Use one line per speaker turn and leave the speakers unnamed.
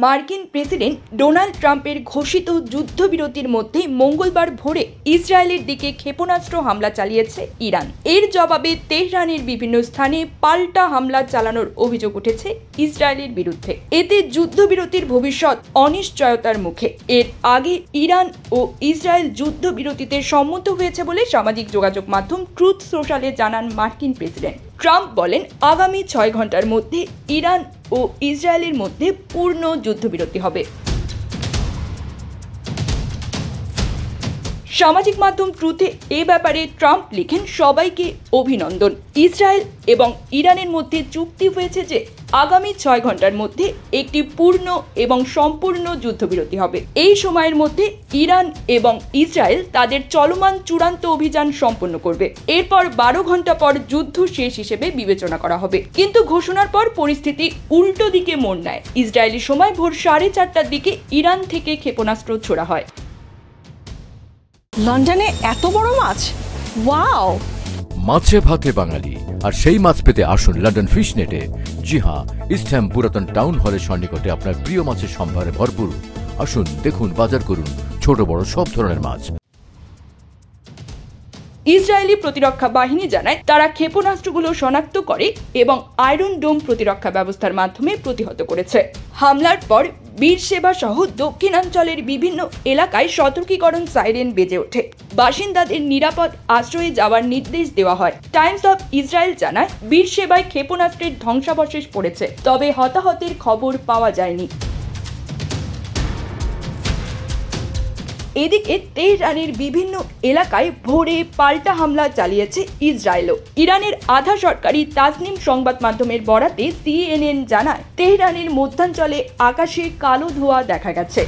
মার্কিন president Donald ট্রাম্পের ঘোষিত যুদ্ধবিরতির মধ্যে মঙ্গলবার ভোরে ইসরায়েলের দিকে ক্ষেপণাস্ত্র হামলা চালিয়েছে ইরান। এর জবাবে তেহরানের বিভিন্ন স্থানে পাল্টা হামলা চালানোর অভিযোগ উঠেছে ইসরায়েলের বিরুদ্ধে। এতে যুদ্ধবিরতির ভবিষ্যৎ অনিশ্চয়তার মুখে। এর আগে ইরান ও ইসরায়েল যুদ্ধবিরতিতে সম্মত হয়েছে বলে সামাজিক যোগাযোগ মাধ্যম ট্রুথ সোশ্যালে জানান মার্কিন প্রেসিডেন্ট। ট্রাম্প বলেন, আগামী 6 ঘন্টার মধ্যে ইরান ও ইসরায়েলের মধ্যে পূর্ণ যুদ্ধবিরতি হবে। সামাজিক মাধ্যম ট্রুথে এ ব্যাপারে ট্রাম্প লিখেন, সবাইকে অভিনন্দন। ইসরায়েল এবং ইরানের মধ্যে চুক্তি হয়েছে যে আগামী 6 ঘন্টার মধ্যে একটি পূর্ণ এবং সম্পূর্ণ যুদ্ধবিরতি হবে। এই সময়ের মধ্যে ইরান এবং ইসরায়েল তাদের চলমান চূড়ান্ত অভিযান সম্পন্ন করবে। এরপর 12 ঘন্টা পর যুদ্ধ শেষ হিসেবে বিবেচনা করা হবে। কিন্তু ঘোষণার পর পরিস্থিতি উল্টো দিকে মোড় নেয়। ইসরায়েলি সময় ভোর 4:30টার দিকে ইরান থেকে ক্ষেপণাস্ত্র ছোড়া হয়।
লন্ডনে এত বড় মাছ, ওয়াও!
মাছে ভাতে বাঙালি, আর সেই মাছ পেতে আসুন লন্ডন ফিশ নেটে। জি হ্যাঁ, ইস্টহ্যাম পুরাতন টাউন হলের সন্নিকটে আপনার প্রিয় মাছের সম্ভারে ভরপুর। আসুন, দেখুন, বাজার করুন ছোট বড় সব ধরনের মাছ।
ইসরায়েলি প্রতিরক্ষা বাহিনী জানায়, তারা ক্ষেপণাস্ত্রগুলো শনাক্ত করে এবং আয়রন ডোম প্রতিরক্ষা ব্যবস্থার মাধ্যমে প্রতিহত করেছে। হামলার পর বীরশেবা সহ দক্ষিণাঞ্চলের বিভিন্ন এলাকায় সতর্কীকরণ সাইরেন বেজে ওঠে। বাসিন্দাদের নিরাপদ আশ্রয়ে যাওয়ার নির্দেশ দেওয়া হয়। টাইমস অফ ইসরায়েল জানায়, বীরশেবায় ক্ষেপণাস্ত্রের ধ্বংসাবশেষ পড়েছে, তবে হতাহতের খবর পাওয়া যায়নি। এদিকে তেহরানের বিভিন্ন এলাকায় ভোরে পাল্টা হামলা চালিয়েছে ইসরায়েলও। ইরানের আধা সরকারি তাসনিম সংবাদ মাধ্যমের বরাতে CNN জানায়, তেহরানের মধ্যাঞ্চলে আকাশে কালো ধোঁয়া দেখা গেছে।